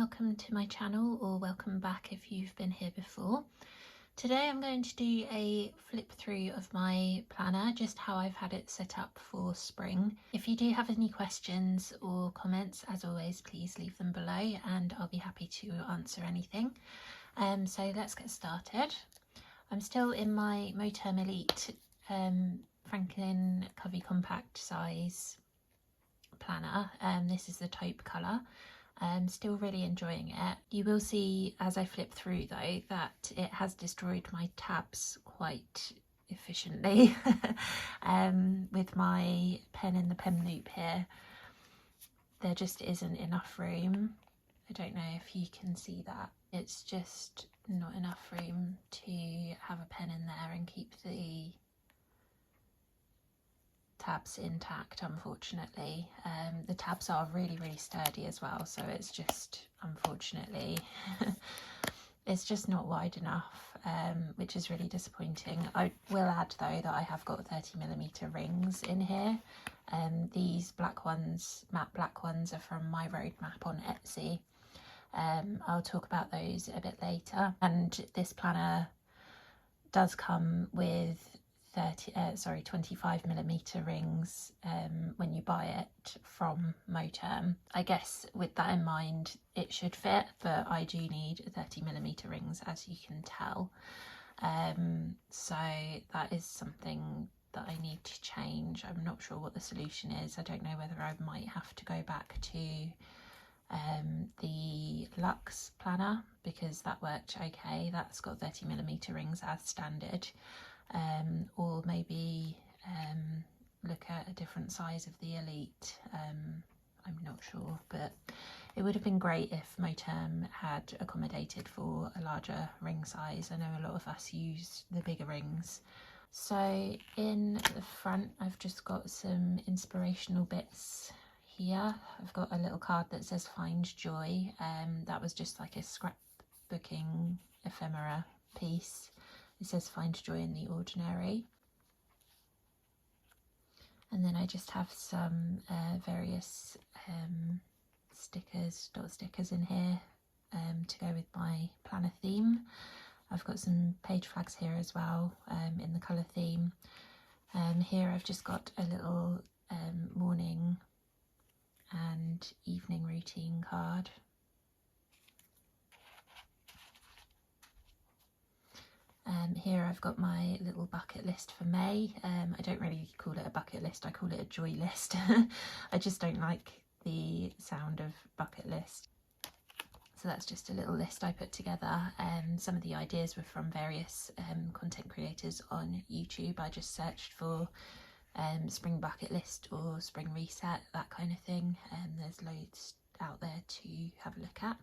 welcome to my channel, or welcome back if you've been here before. Today I'm going to do a flip through of my planner, just how I've had it set up for spring. If you do have any questions or comments, as always, please leave them below and I'll be happy to answer anything. So let's get started. I'm still in my Moterm Elite Franklin Covey Compact size planner. This is the taupe colour. I'm still really enjoying it. You will see as I flip through though that it has destroyed my tabs quite efficiently with my pen in the pen loop here. There just isn't enough room. I don't know if you can see that. It's just not enough room to have a pen in there and keep the tabs intact, unfortunately. The tabs are really sturdy as well, so it's just, unfortunately, it's just not wide enough, which is really disappointing. I will add though that I have got 30mm rings in here. These black ones, matte black ones, are from MyRoadmap on Etsy. I'll talk about those a bit later. And this planner does come with 25mm rings when you buy it from Moterm. I guess with that in mind it should fit, but I do need 30mm rings, as you can tell. So that is something that I need to change. I'm not sure what the solution is. I don't know whether I might have to go back to the Luxe planner, because that worked okay. That's got 30mm rings as standard. Or maybe look at a different size of the Elite. I'm not sure, but it would have been great if Moterm had accommodated for a larger ring size. I know a lot of us use the bigger rings. So in the front I've just got some inspirational bits here. I've got a little card that says "Find Joy." That was just like a scrapbooking ephemera piece. It says "Find joy in the ordinary." And then I just have some various stickers, dot stickers in here to go with my planner theme. I've got some page flags here as well in the colour theme. Here I've just got a little morning and evening routine card. Here I've got my little bucket list for May. I don't really call it a bucket list, I call it a joy list. I just don't like the sound of bucket list. So that's just a little list I put together. Some of the ideas were from various content creators on YouTube. I just searched for spring bucket list or spring reset, that kind of thing. There's loads out there to have a look at.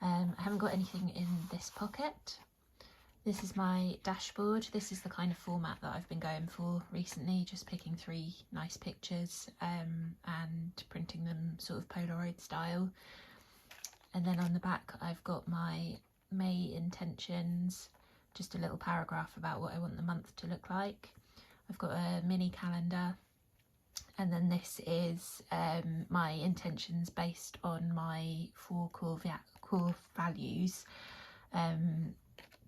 I haven't got anything in this pocket. This is my dashboard. This is the kind of format that I've been going for recently, just picking 3 nice pictures and printing them sort of Polaroid style. And then on the back I've got my May intentions, just a little paragraph about what I want the month to look like. I've got a mini calendar, and then this is my intentions based on my 4 core values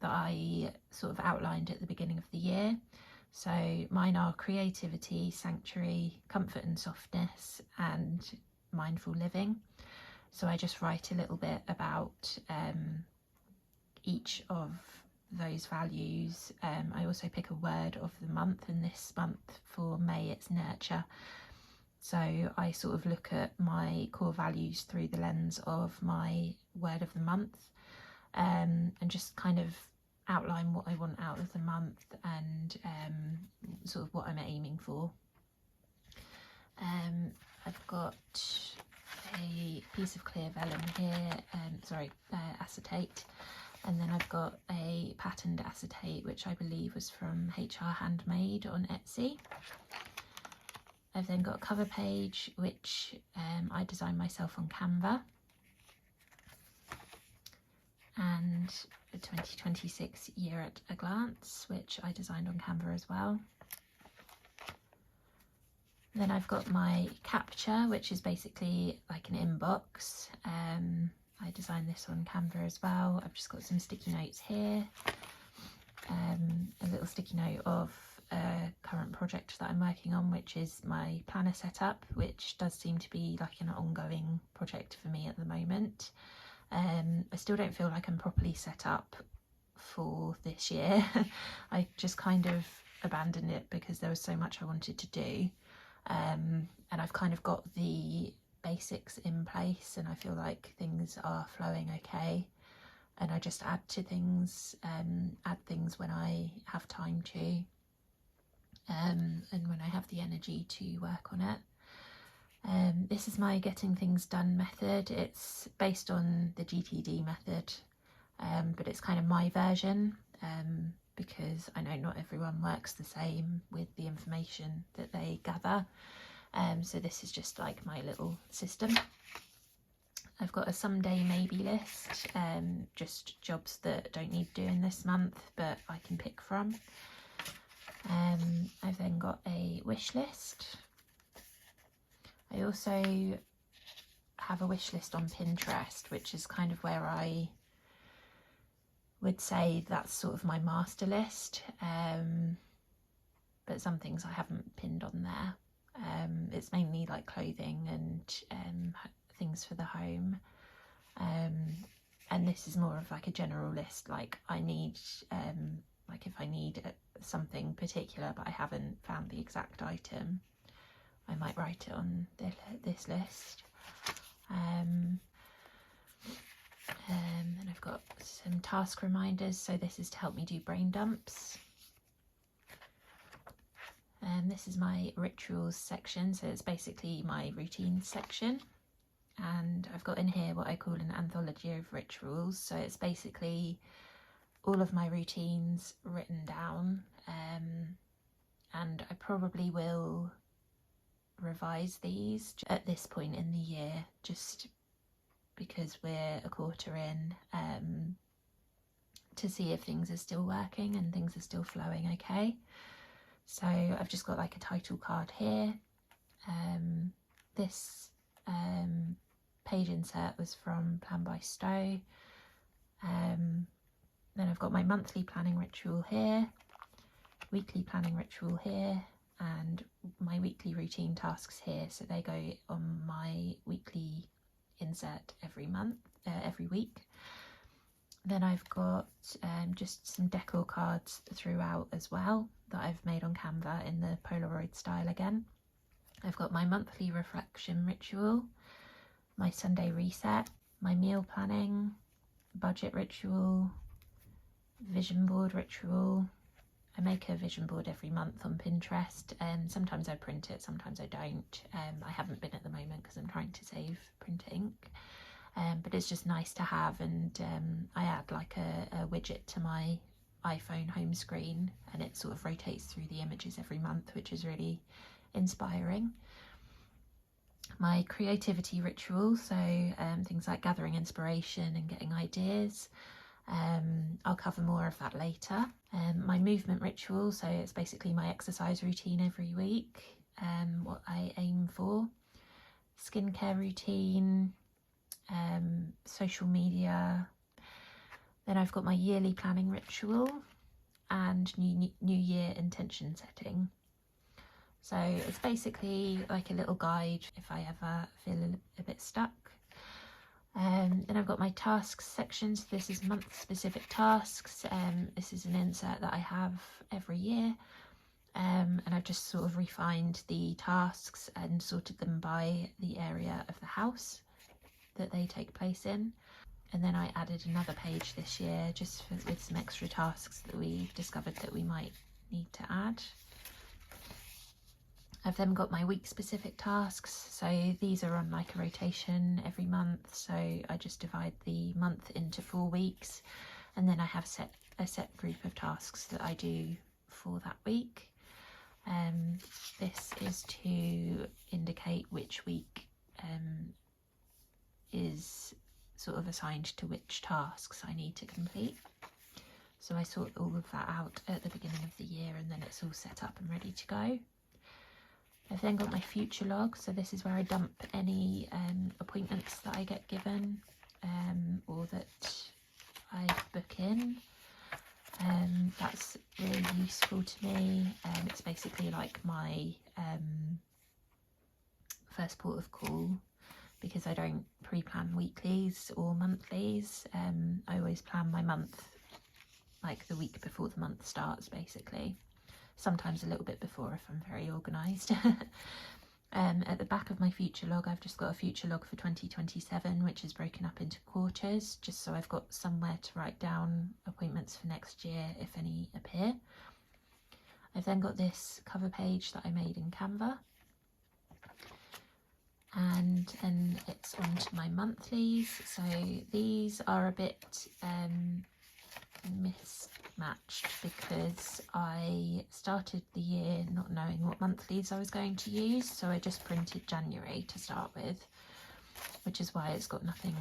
that I sort of outlined at the beginning of the year. So mine are creativity, sanctuary, comfort and softness, and mindful living. So I just write a little bit about each of those values. I also pick a word of the month, and this month for May it's nurture. So I sort of look at my core values through the lens of my word of the month, and just kind of outline what I want out of the month and sort of what I'm aiming for. I've got a piece of clear vellum here, acetate, and then I've got a patterned acetate which I believe was from HR Handmade on Etsy. I've then got a cover page which I designed myself on Canva, and the 2026 year at a glance, which I designed on Canva as well. Then I've got my capture, which is basically like an inbox. I designed this on Canva as well. I've just got some sticky notes here, a little sticky note of a current project that I'm working on, which is my planner setup, which does seem to be like an ongoing project for me at the moment. I still don't feel like I'm properly set up for this year. I just kind of abandoned it because there was so much I wanted to do, and I've kind of got the basics in place and I feel like things are flowing okay, and I just add things when I have time to, and when I have the energy to work on it. This is my getting things done method. It's based on the GTD method, but it's kind of my version, because I know not everyone works the same with the information that they gather. So this is just like my little system. I've got a someday maybe list, just jobs that don't need doing this month but I can pick from. I've then got a wish list. I also have a wish list on Pinterest, which is kind of where I would say that's sort of my master list, but some things I haven't pinned on there. It's mainly like clothing and things for the home, and this is more of like a general list, like I need like if I need something particular but I haven't found the exact item, I might write it on this list. And I've got some task reminders, so this is to help me do brain dumps. And this is my rituals section, so it's basically my routine section. And I've got in here what I call an anthology of rituals, so it's basically all of my routines written down, and I probably will revise these at this point in the year, just because we're a quarter in, to see if things are still working and things are still flowing okay. So I've just got like a title card here. This page insert was from PlanXStowe. Then I've got my monthly planning ritual here, weekly planning ritual here, and my weekly routine tasks here. So they go on my weekly insert every week. Then I've got just some decor cards throughout as well that I've made on Canva in the Polaroid style again. I've got my monthly reflection ritual, my Sunday reset, my meal planning, budget ritual, vision board ritual. I make a vision board every month on Pinterest, and sometimes I print it, sometimes I don't. I haven't been at the moment because I'm trying to save print ink, but it's just nice to have, and I add like a widget to my iPhone home screen and it sort of rotates through the images every month, which is really inspiring. My creativity ritual, so things like gathering inspiration and getting ideas. I'll cover more of that later. My movement ritual, so it's basically my exercise routine every week, what I aim for. Skincare routine, social media. Then I've got my yearly planning ritual and new year intention setting. So it's basically like a little guide if I ever feel a bit stuck. Then I've got my tasks section, so this is month specific tasks. This is an insert that I have every year, and I've just sort of refined the tasks and sorted them by the area of the house that they take place in. And then I added another page this year just with some extra tasks that we discovered that we might need to add. I've then got my week specific tasks, so these are on like a rotation every month, so I just divide the month into 4 weeks, and then I have a set group of tasks that I do for that week. This is to indicate which week is sort of assigned to which tasks I need to complete. So I sort all of that out at the beginning of the year, and then it's all set up and ready to go. I've then got my future log, so this is where I dump any appointments that I get given, or that I book in. That's really useful to me. It's basically like my first port of call, because I don't pre-plan weeklies or monthlies. I always plan my month like the week before the month starts, basically. Sometimes a little bit before if I'm very organised. At the back of my future log, I've just got a future log for 2027, which is broken up into quarters, just so I've got somewhere to write down appointments for next year, if any appear. I've then got this cover page that I made in Canva, and then it's on to my monthlies. So these are a bit mismatched because I started the year not knowing what monthlies I was going to use, so I just printed January to start with, which is why it's got nothing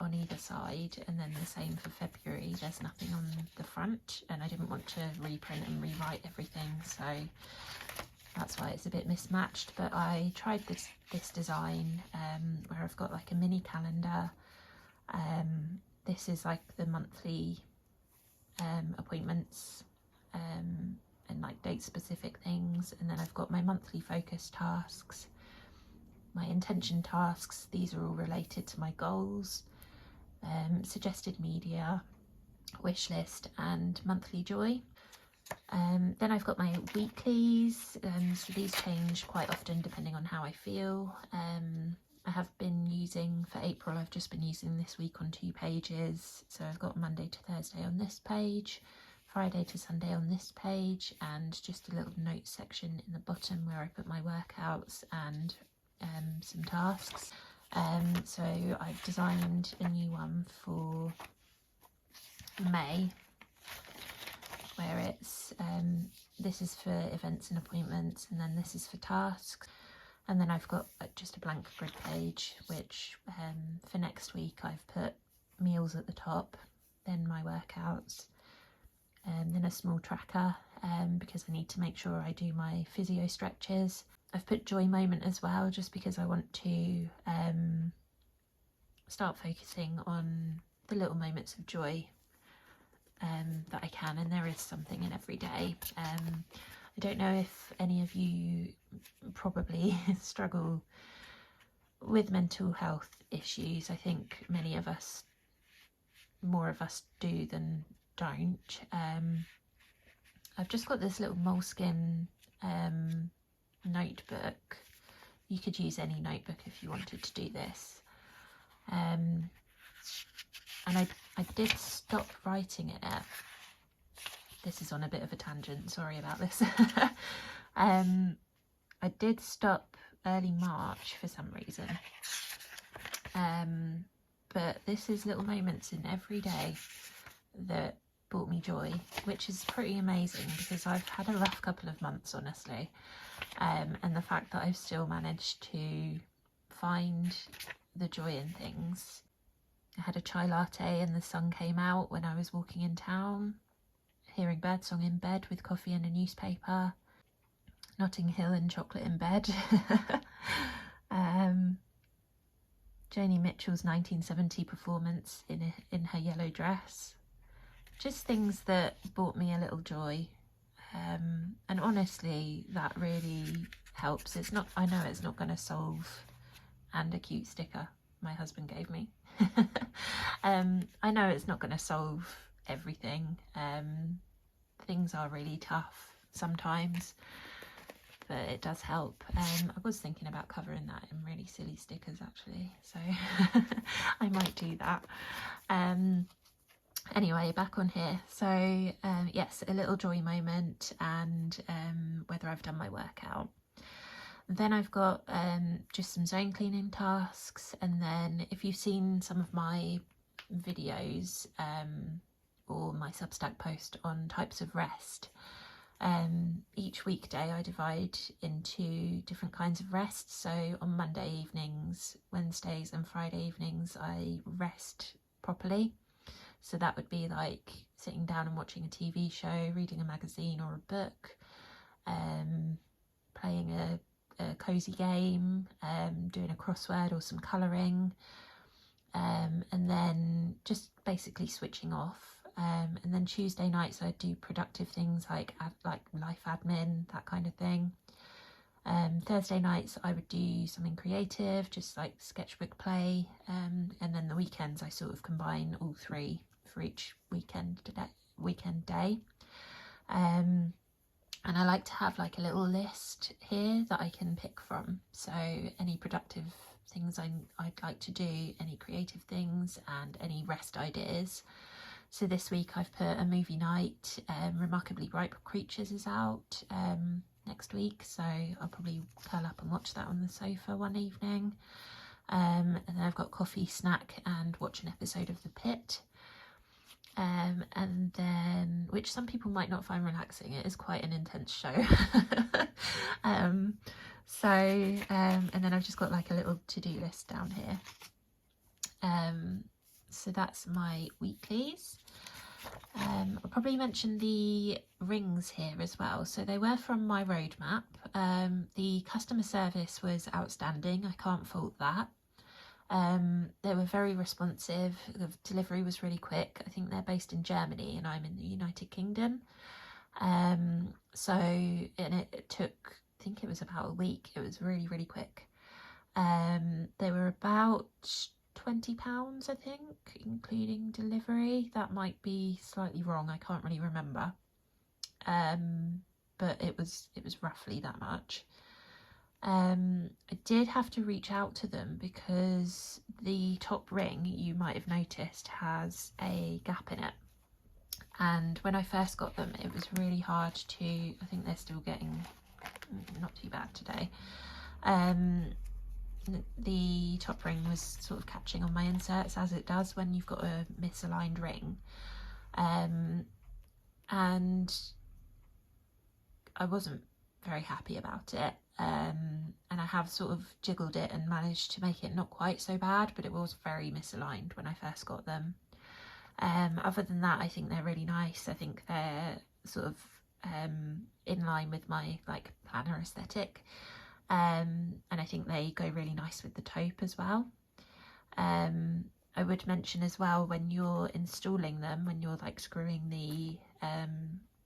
on either side, and then the same for February, there's nothing on the front, and I didn't want to reprint and rewrite everything, so that's why it's a bit mismatched. But I tried this design where I've got like a mini calendar. This is like the monthly appointments and like date specific things, and then I've got my monthly focus tasks, my intention tasks. These are all related to my goals, suggested media, wish list, and monthly joy. Then I've got my weeklies, so these change quite often depending on how I feel. I have been using, for April, I've just been using this week on 2 pages. So I've got Monday to Thursday on this page, Friday to Sunday on this page, and just a little note section in the bottom where I put my workouts and some tasks. So I've designed a new one for May, where it's, this is for events and appointments, and then this is for tasks. And then I've got just a blank grid page, which for next week I've put meals at the top, then my workouts, then a small tracker because I need to make sure I do my physio stretches. I've put joy moment as well, just because I want to start focusing on the little moments of joy that I can, and there is something in every day. I don't know if any of you probably struggle with mental health issues. I think many of us, more of us do than don't. I've just got this little moleskin notebook. You could use any notebook if you wanted to do this. And I did stop writing in it. This is on a bit of a tangent, sorry about this. I did stop early March for some reason. But this is little moments in every day that brought me joy, which is pretty amazing because I've had a rough couple of months, honestly. And the fact that I've still managed to find the joy in things. I had a chai latte and the sun came out when I was walking in town, hearing birdsong in bed with coffee and a newspaper, Notting Hill and chocolate in bed, Joni Mitchell's 1970 performance in her yellow dress, just things that brought me a little joy. And honestly, that really helps. It's not, I know it's not going to solve, and a cute sticker my husband gave me. I know it's not going to solve everything. Things are really tough sometimes, but it does help. I was thinking about covering that in really silly stickers actually, so I might do that. Anyway, back on here. So yes, a little joy moment, and whether I've done my workout. Then I've got just some zone cleaning tasks, and then if you've seen some of my videos or my Substack post on types of rest, each weekday I divide into different kinds of rest. So on Monday evenings, Wednesdays and Friday evenings I rest properly. So that would be like sitting down and watching a TV show, reading a magazine or a book, playing a cosy game, doing a crossword or some colouring, and then just basically switching off. And then Tuesday nights I do productive things like life admin, that kind of thing. Thursday nights I would do something creative, just like sketchbook play, and then the weekends I sort of combine all three for each weekend day. And I like to have like a little list here that I can pick from, so any productive things I'd like to do, any creative things, and any rest ideas. So this week I've put a movie night. Remarkably Bright Creatures is out next week, so I'll probably curl up and watch that on the sofa one evening. And then I've got coffee, snack, and watch an episode of The Pit. And then, which some people might not find relaxing, it is quite an intense show. And then I've just got like a little to-do list down here. So that's my weeklies. I'll probably mention the rings here as well. So they were from MyRoadmap. The customer service was outstanding, I can't fault that. They were very responsive, the delivery was really quick. I think they're based in Germany and I'm in the United Kingdom. And it took, I think it was about a week. It was really, really quick. They were about £20, I think, including delivery. That might be slightly wrong, I can't really remember. But it was roughly that much. I did have to reach out to them because the top ring, you might have noticed, has a gap in it. And when I first got them, it was really hard to, I think they're still getting not too bad today. The top ring was sort of catching on my inserts, as it does when you've got a misaligned ring. And I wasn't very happy about it. And I have sort of jiggled it and managed to make it not quite so bad, but it was very misaligned when I first got them. Other than that, I think they're really nice. I think they're sort of in line with my like planner aesthetic. And I think they go really nice with the taupe as well. I would mention as well, when you're installing them, when you're like screwing the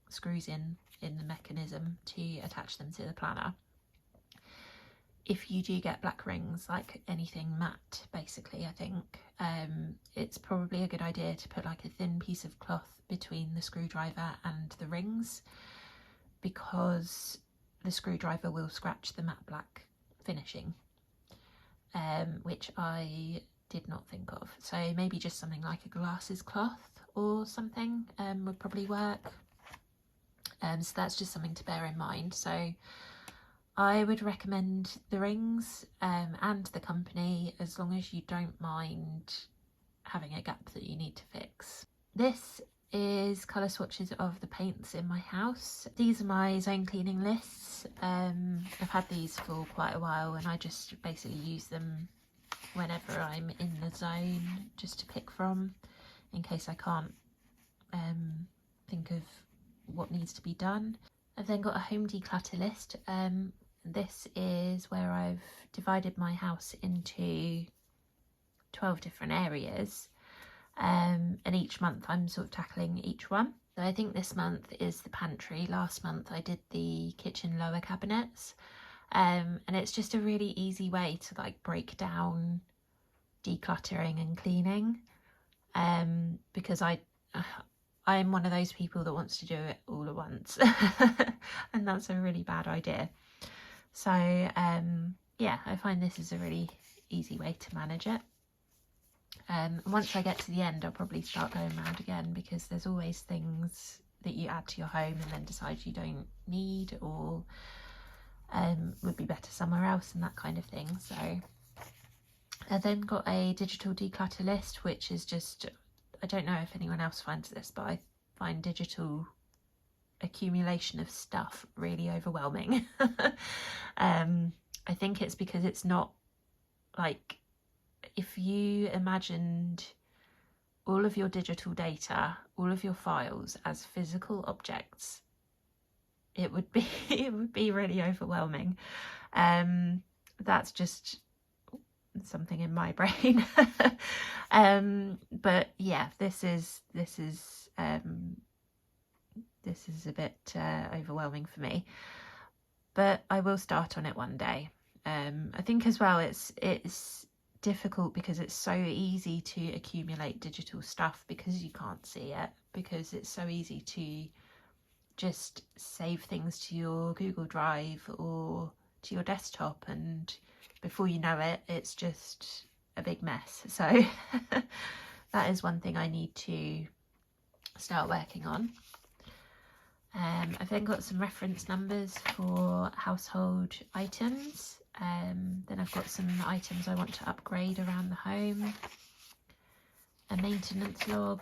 screws in the mechanism to attach them to the planner, if you do get black rings, like anything matte basically, I think it's probably a good idea to put like a thin piece of cloth between the screwdriver and the rings, because the screwdriver will scratch the matte black finishing, which I did not think of. So maybe just something like a glasses cloth or something would probably work. So that's just something to bear in mind. So I would recommend the rings and the company, as long as you don't mind having a gap that you need to fix. This is colour swatches of the paints in my house. These are my zone cleaning lists. I've had these for quite a while and I just basically use them whenever I'm in the zone, just to pick from in case I can't think of what needs to be done. I've then got a home declutter list. This is where I've divided my house into 12 different areas. And each month I'm sort of tackling each one. So I think this month is the pantry. Last month I did the kitchen lower cabinets. And it's just a really easy way to like break down decluttering and cleaning. Because I'm one of those people that wants to do it all at once. And that's a really bad idea. So yeah, I find this is a really easy way to manage it. Once I get to the end, I'll probably start going around again, because there's always things that you add to your home and then decide you don't need, or would be better somewhere else, and that kind of thing. So I then got a digital declutter list, which is just, I don't know if anyone else finds this, but I find digital accumulation of stuff really overwhelming. I think it's because it's not like, if you imagined all of your digital data, all of your files as physical objects, it would be really overwhelming. That's just something in my brain. But yeah, this is a bit overwhelming for me, but I will start on it one day. I think as well it's difficult because it's so easy to accumulate digital stuff because you can't see it, because it's so easy to just save things to your Google Drive or to your desktop, and before you know it, it's just a big mess. So that is one thing I need to start working on. I've then got some reference numbers for household items. Then I've got some items I want to upgrade around the home, a maintenance log.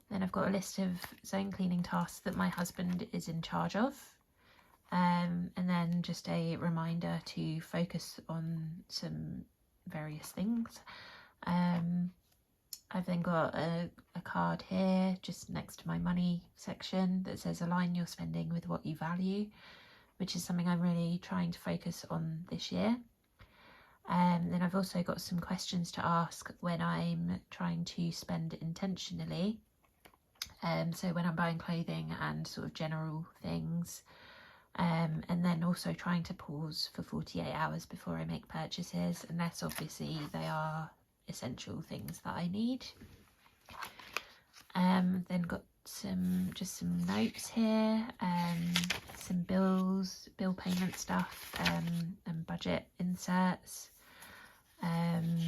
Then I've got a list of zone cleaning tasks that my husband is in charge of. And then just a reminder to focus on some various things. I've then got a card here just next to my money section that says align your spending with what you value, which is something I'm really trying to focus on this year. Then I've also got some questions to ask when I'm trying to spend intentionally. So when I'm buying clothing and sort of general things, and then also trying to pause for 48 hours before I make purchases, unless obviously they are essential things that I need. Then got some notes here, some bill payment stuff, and budget inserts. Then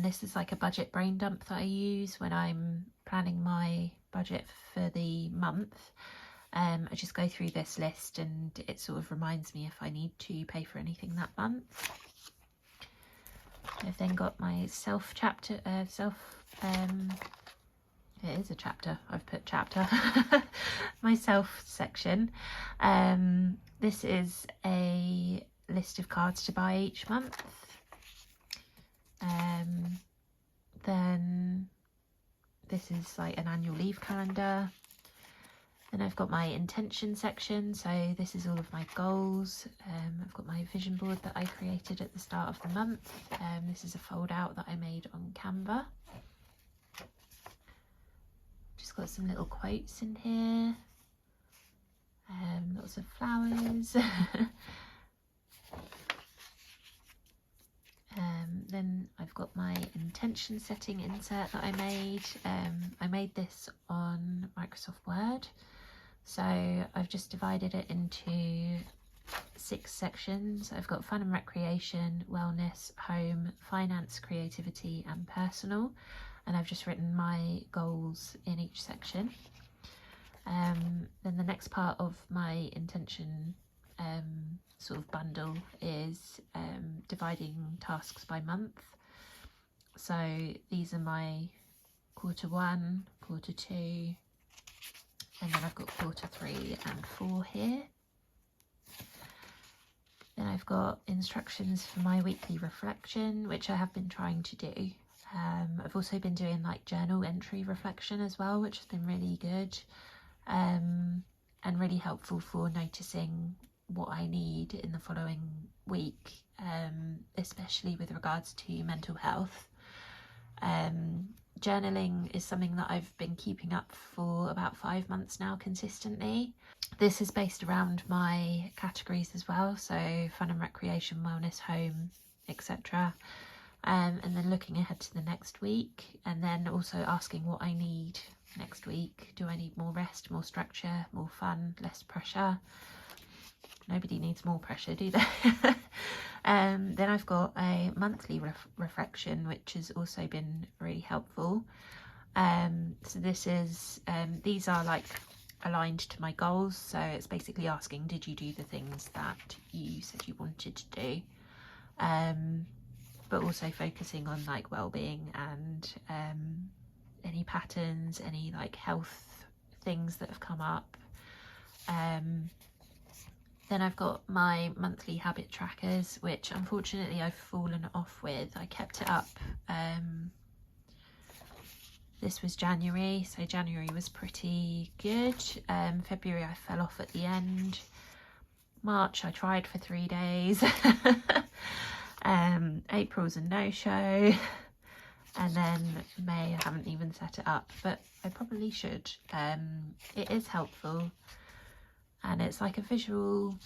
this is like a budget brain dump that I use when I'm planning my budget for the month. I just go through this list and it sort of reminds me if I need to pay for anything that month. I've then got my it is a chapter, I've put chapter, my self section. This is a list of cards to buy each month. Then this is like an annual leave calendar. Then I've got my intention section, so this is all of my goals. I've got my vision board that I created at the start of the month. This is a fold out that I made on Canva. Just got some little quotes in here. Lots of flowers. Then I've got my intention setting insert that I made. I made this on Microsoft Word. So I've just divided it into 6 sections. I've got fun and recreation, wellness, home, finance, creativity and personal. And I've just written my goals in each section. Then the next part of my intention sort of bundle is dividing tasks by month. So these are my quarter 1, quarter 2, and then I've got quarter 3 and 4 here. Then I've got instructions for my weekly reflection, which I have been trying to do. I've also been doing like journal entry reflection as well, which has been really good, and really helpful for noticing what I need in the following week, especially with regards to mental health. Journaling is something that I've been keeping up for about 5 months now consistently. This is based around my categories as well, so fun and recreation, wellness, home, etc. And then looking ahead to the next week, and then also asking what I need next week. Do I need more rest, more structure, more fun, less pressure? Nobody needs more pressure, do they? Then I've got a monthly reflection, which has also been really helpful. So this is, these are like aligned to my goals. So it's basically asking, did you do the things that you said you wanted to do? But also focusing on like well-being and any patterns, any like health things that have come up. Then I've got my monthly habit trackers, which unfortunately I've fallen off with. I kept it up. This was January, so January was pretty good. February I fell off at the end. March I tried for 3 days. April's a no-show. And then May, I haven't even set it up, but I probably should. It is helpful, and it's like a visual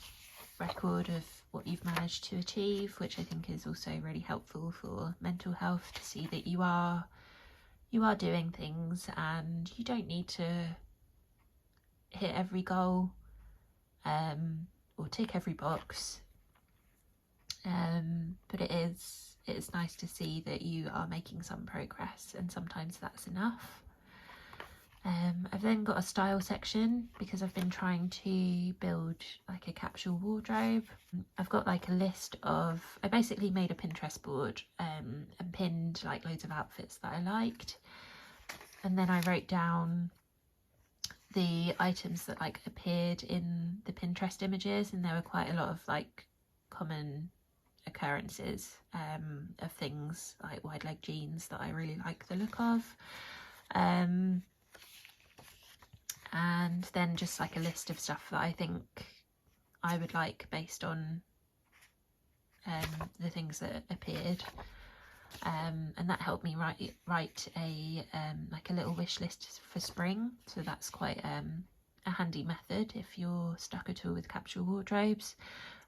record of what you've managed to achieve, which I think is also really helpful for mental health, to see that you are doing things, and you don't need to hit every goal or tick every box, but it's nice to see that you are making some progress, and sometimes that's enough. I've then got a style section because I've been trying to build like a capsule wardrobe. I've got like a list of, I basically made a Pinterest board and pinned like loads of outfits that I liked, and then I wrote down the items that like appeared in the Pinterest images, and there were quite a lot of like common occurrences of things like wide leg jeans that I really like the look of, and then just like a list of stuff that I think I would like based on the things that appeared, and that helped me write a like a little wish list for spring. So that's quite a handy method if you're stuck at all with capsule wardrobes.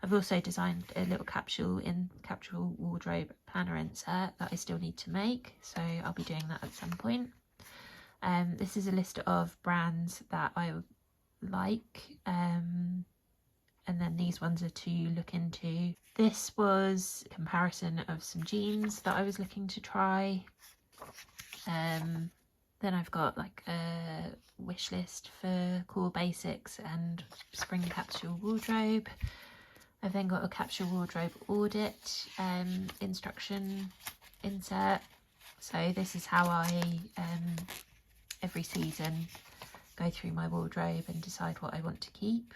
I've also designed a little capsule wardrobe planner insert that I still need to make, so I'll be doing that at some point. This is a list of brands that I like, and then these ones are to look into. This was a comparison of some jeans that I was looking to try. Then I've got like a wish list for core basics and spring capsule wardrobe. I've then got a capsule wardrobe audit instruction insert. So this is how I every season go through my wardrobe and decide what I want to keep.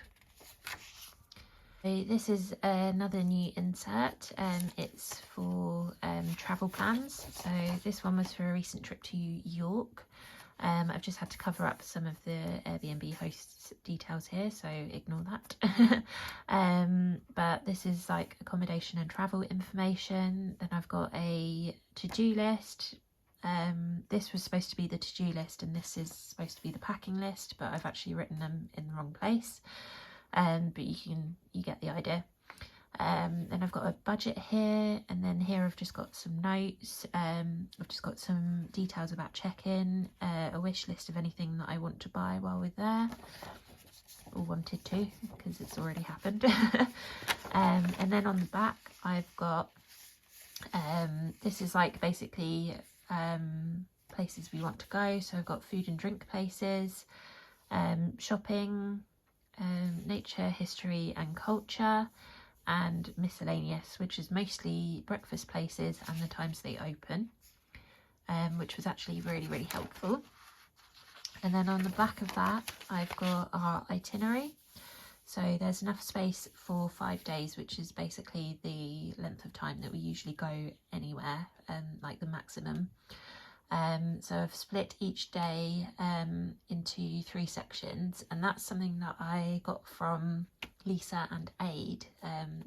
So this is another new insert, it's for travel plans. So this one was for a recent trip to York. I've just had to cover up some of the Airbnb hosts details here, so ignore that. But this is like accommodation and travel information. Then I've got a to-do list. This was supposed to be the to-do list, and this is supposed to be the packing list, but I've actually written them in the wrong place. But you get the idea. Then I've got a budget here, and then here I've just got some notes. I've just got some details about check-in, a wish list of anything that I want to buy while we're there, or wanted to, because it's already happened. And then on the back I've got this is like basically places we want to go. So I've got food and drink places, shopping, nature, history and culture, and miscellaneous, which is mostly breakfast places and the times they open, which was actually really helpful. And then on the back of that I've got our itinerary. So there's enough space for 5 days, which is basically the length of time that we usually go anywhere, like the maximum. So I've split each day into 3 sections, and that's something that I got from Lisa and Aid.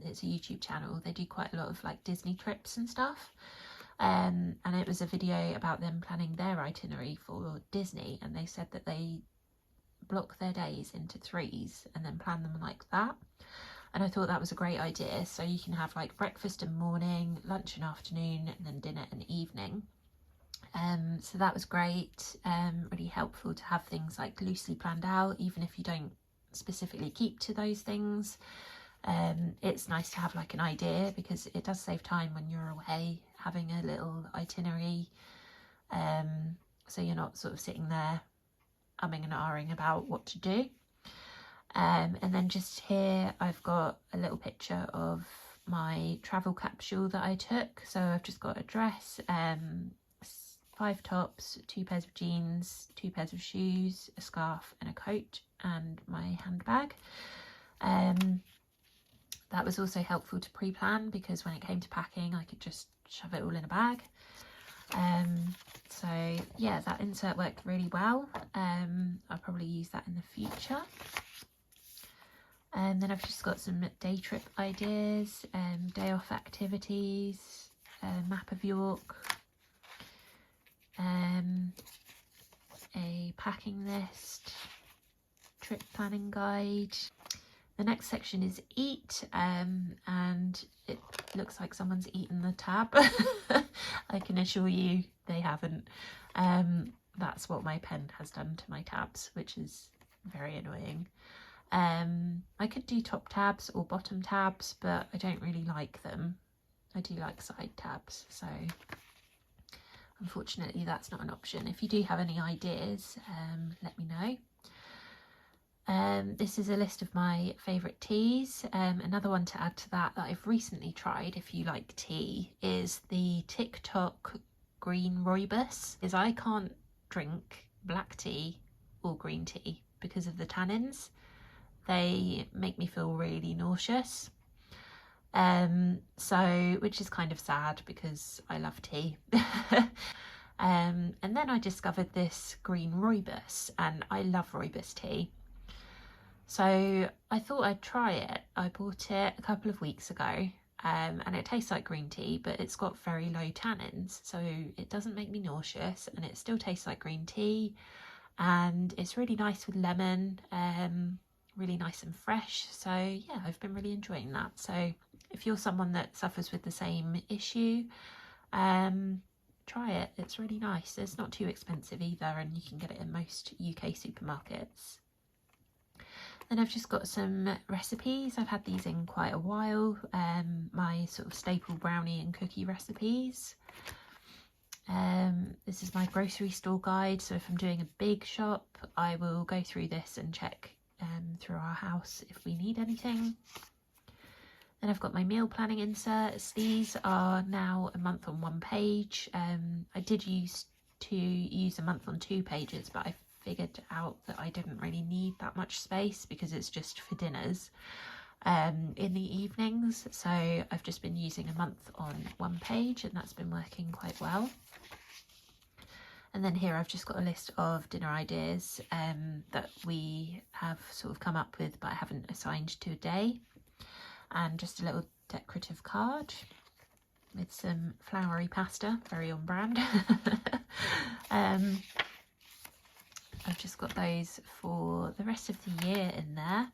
It's a YouTube channel. They do quite a lot of like Disney trips and stuff, and it was a video about them planning their itinerary for Disney, and they said that they block their days into 3s and then plan them like that. And I thought that was a great idea. So you can have like breakfast and morning, lunch and afternoon, and then dinner and evening. So that was great, really helpful to have things like loosely planned out, even if you don't specifically keep to those things. It's nice to have like an idea, because it does save time when you're away, having a little itinerary, so you're not sort of sitting there umming and ahhing about what to do. And then just here I've got a little picture of my travel capsule that I took. So I've just got a dress, 5 tops, 2 pairs of jeans, 2 pairs of shoes, a scarf and a coat, and my handbag. That was also helpful to pre-plan, because when it came to packing I could just shove it all in a bag. So yeah, that insert worked really well. I'll probably use that in the future. And then I've just got some day trip ideas, day off activities, map of York, a packing list, trip planning guide. The next section is eat, and it looks like someone's eaten the tab. I can assure you they haven't. That's what my pen has done to my tabs, which is very annoying. I could do top tabs or bottom tabs, but I don't really like them. I do like side tabs, so unfortunately that's not an option. If you do have any ideas, let me know. This is a list of my favourite teas. Another one to add to that I've recently tried, if you like tea, is the TikTok green rooibos. I can't drink black tea or green tea because of the tannins. They make me feel really nauseous. Which is kind of sad because I love tea. And then I discovered this green rooibos, and I love rooibos tea. So I thought I'd try it. I bought it a couple of weeks ago, and it tastes like green tea, but it's got very low tannins, so it doesn't make me nauseous, and it still tastes like green tea, and it's really nice with lemon, really nice and fresh. So yeah, I've been really enjoying that. So if you're someone that suffers with the same issue, try it. It's really nice. It's not too expensive either, and you can get it in most UK supermarkets. Then I've just got some recipes. I've had these in quite a while. My sort of staple brownie and cookie recipes. This is my grocery store guide. So if I'm doing a big shop, I will go through this and check through our house if we need anything. Then I've got my meal planning inserts. These are now a month on 1 page. I did use a month on 2 pages, but I figured out that I didn't really need that much space because it's just for dinners in the evenings. So I've just been using a month on 1 page, and that's been working quite well. And then here I've just got a list of dinner ideas that we have sort of come up with but I haven't assigned to a day, and just a little decorative card with some floury pasta, very on brand. I've just got those for the rest of the year in there.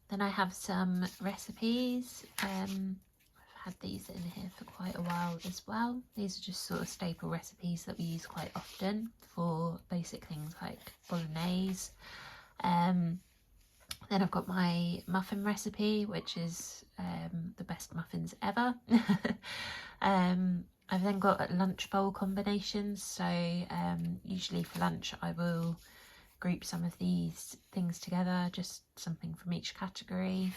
Then I have some recipes. I've had these in here for quite a while as well. These are just sort of staple recipes that we use quite often for basic things like bolognese. Then I've got my muffin recipe, which is the best muffins ever. I've then got lunch bowl combinations. So usually for lunch I will group some of these things together, just something from each category,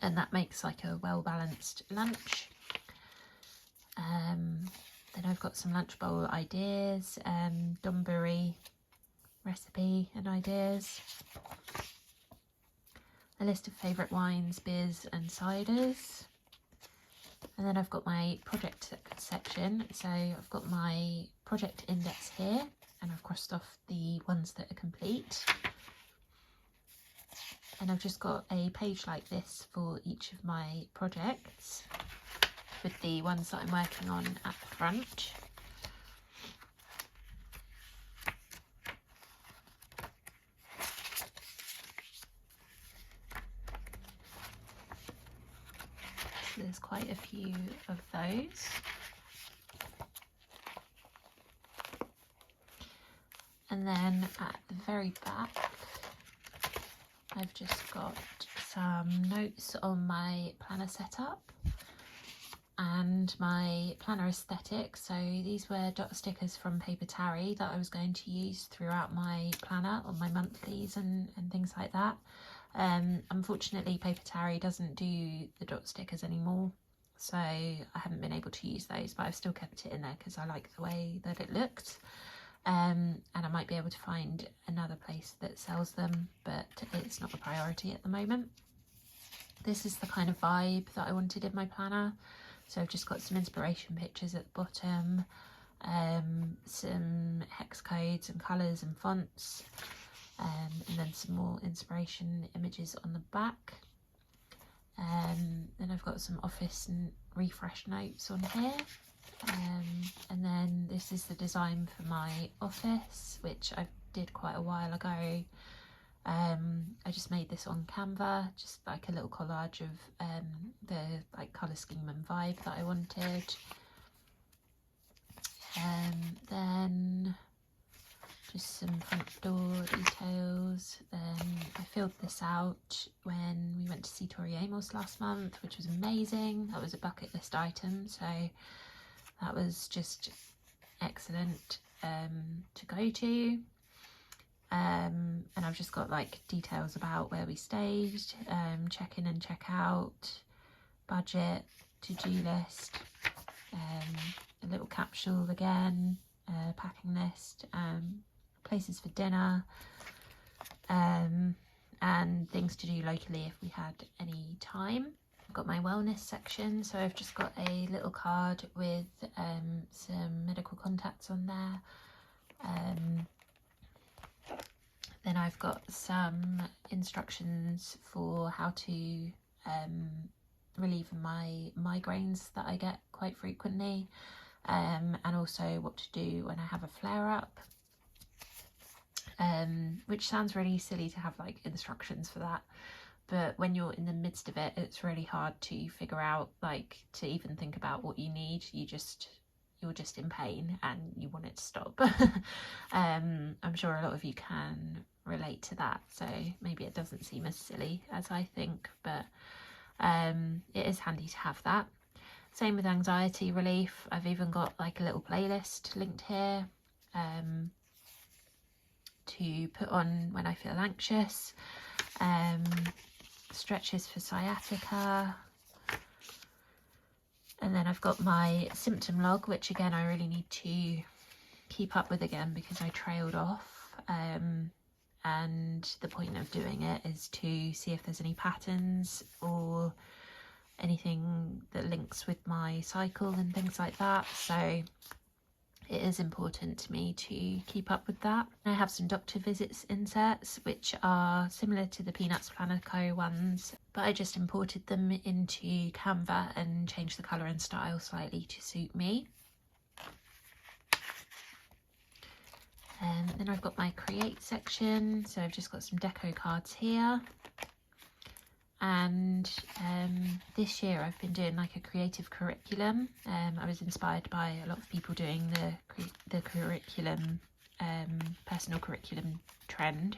and that makes like a well-balanced lunch. Then I've got some lunch bowl ideas, donburi recipe and ideas, a list of favourite wines, beers and ciders. And then I've got my project section. So I've got my project index here, and I've crossed off the ones that are complete. And I've just got a page like this for each of my projects, with the ones that I'm working on at the front. There's quite a few of those. And then at the very back, I've just got some notes on my planner setup and my planner aesthetic. So these were dot stickers from Papertarie that I was going to use throughout my planner on my monthlies and things like that. Unfortunately, Papertarie doesn't do the dot stickers anymore, so I haven't been able to use those, but I've still kept it in there because I like the way that it looked. And I might be able to find another place that sells them, but it's not a priority at the moment. This is the kind of vibe that I wanted in my planner. So I've just got some inspiration pictures at the bottom, some hex codes and colours and fonts. and then some more inspiration images on the back. Then I've got some office and refresh notes on here. And then this is the design for my office, which I did quite a while ago. I just made this on Canva, just like a little collage of the like colour scheme and vibe that I wanted. Then just some front door details. Then I filled this out when we went to see Tori Amos last month, which was amazing. That was a bucket list item, so that was just excellent to go to. And I've just got like details about where we stayed, check in and check out, budget, to-do list, a little capsule again, packing list, places for dinner, and things to do locally if we had any time. I've got my wellness section, so I've just got a little card with some medical contacts on there. Then I've got some instructions for how to relieve my migraines that I get quite frequently, and also what to do when I have a flare-up, which sounds really silly to have like instructions for that, but when you're in the midst of it, it's really hard to figure out, like, to even think about what you need. You're just in pain and you want it to stop. I'm sure a lot of you can relate to that, so maybe it doesn't seem as silly as I think, but it is handy to have that. Same with anxiety relief. I've even got like a little playlist linked here to put on when I feel anxious. Stretches for sciatica. And then I've got my symptom log, which again I really need to keep up with again because I trailed off, and the point of doing it is to see if there's any patterns or anything that links with my cycle and things like that, so it is important to me to keep up with that. I have some doctor visits inserts which are similar to the Peanuts Planner Co ones, but I just imported them into Canva and changed the colour and style slightly to suit me. Then I've got my create section, so I've just got some deco cards here. And this year I've been doing like a creative curriculum. I was inspired by a lot of people doing the curriculum, personal curriculum trend.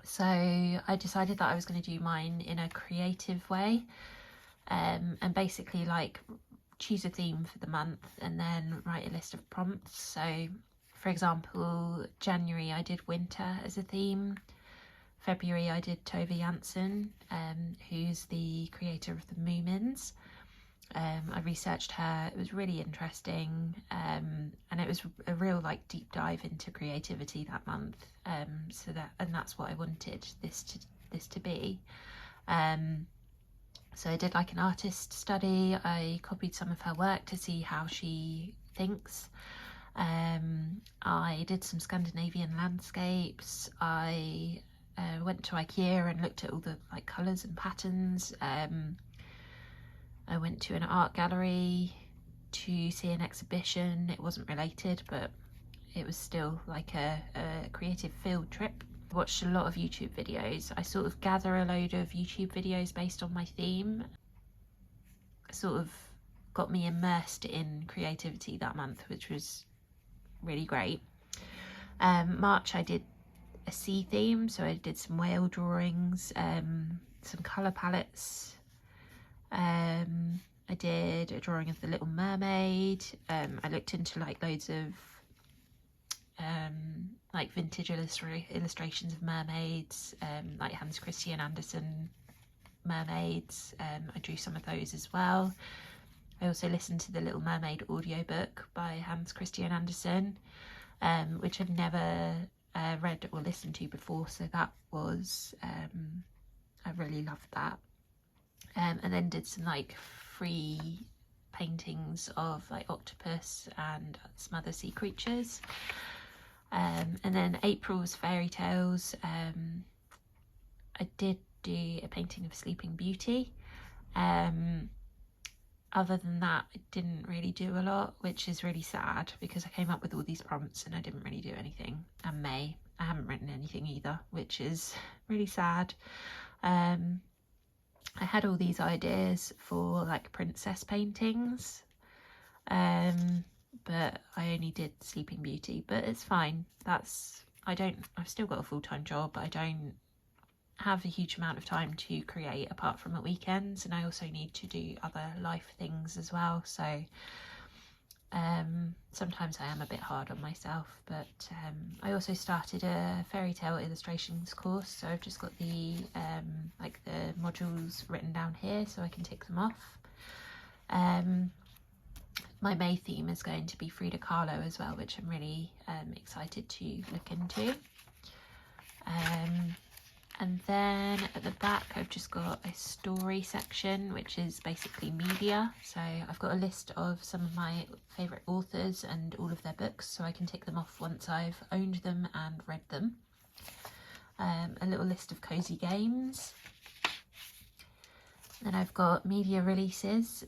So I decided that I was going to do mine in a creative way, and basically like choose a theme for the month and then write a list of prompts. So for example, January I did winter as a theme. February I did Tove Jansson, who's the creator of the Moomins. I researched her, it was really interesting, and it was a real like deep dive into creativity that month, and that's what I wanted this to be. So I did like an artist study. I copied some of her work to see how she thinks. I did some Scandinavian landscapes. I went to IKEA and looked at all the like colours and patterns. I went to an art gallery to see an exhibition. It wasn't related, but it was still like a creative field trip. I watched a lot of YouTube videos. I sort of gather a load of YouTube videos based on my theme. It sort of got me immersed in creativity that month, which was really great. March I did a sea theme, so I did some whale drawings, some colour palettes. I did a drawing of the Little Mermaid. I looked into like loads of like vintage illustrations of mermaids, like Hans Christian Andersen mermaids. I drew some of those as well. I also listened to the Little Mermaid audiobook by Hans Christian Andersen, which I've never read or listened to before, so that was I really loved that. And then did some like free paintings of like octopus and some other sea creatures. And then April's fairy tales. I did do a painting of Sleeping Beauty. Other than that, I didn't really do a lot, which is really sad because I came up with all these prompts and I didn't really do anything. And May, I haven't written anything either, which is really sad. I had all these ideas for like princess paintings, but I only did Sleeping Beauty, but it's fine. I've still got a full-time job. I don't have a huge amount of time to create apart from at weekends, and I also need to do other life things as well, so sometimes I am a bit hard on myself. But I also started a fairy tale illustrations course, so I've just got the like the modules written down here so I can tick them off. My May theme is going to be Frida Kahlo as well, which I'm really excited to look into. And then at the back I've just got a story section, which is basically media. So I've got a list of some of my favourite authors and all of their books, so I can tick them off once I've owned them and read them. A little list of cosy games. Then I've got media releases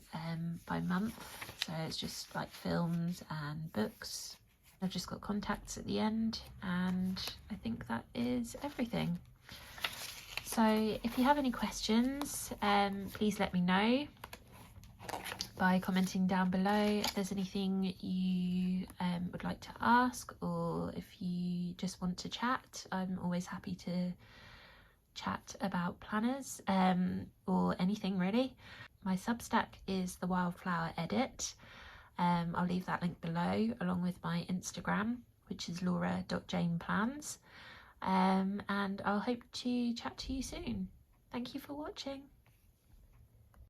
by month, so it's just like films and books. I've just got contacts at the end, and I think that is everything. So if you have any questions, please let me know by commenting down below. If there's anything you would like to ask, or if you just want to chat, I'm always happy to chat about planners or anything really. My Substack is the Wildflower Edit. I'll leave that link below, along with my Instagram, which is laura.janeplans. And I'll hope to chat to you soon. Thank you for watching.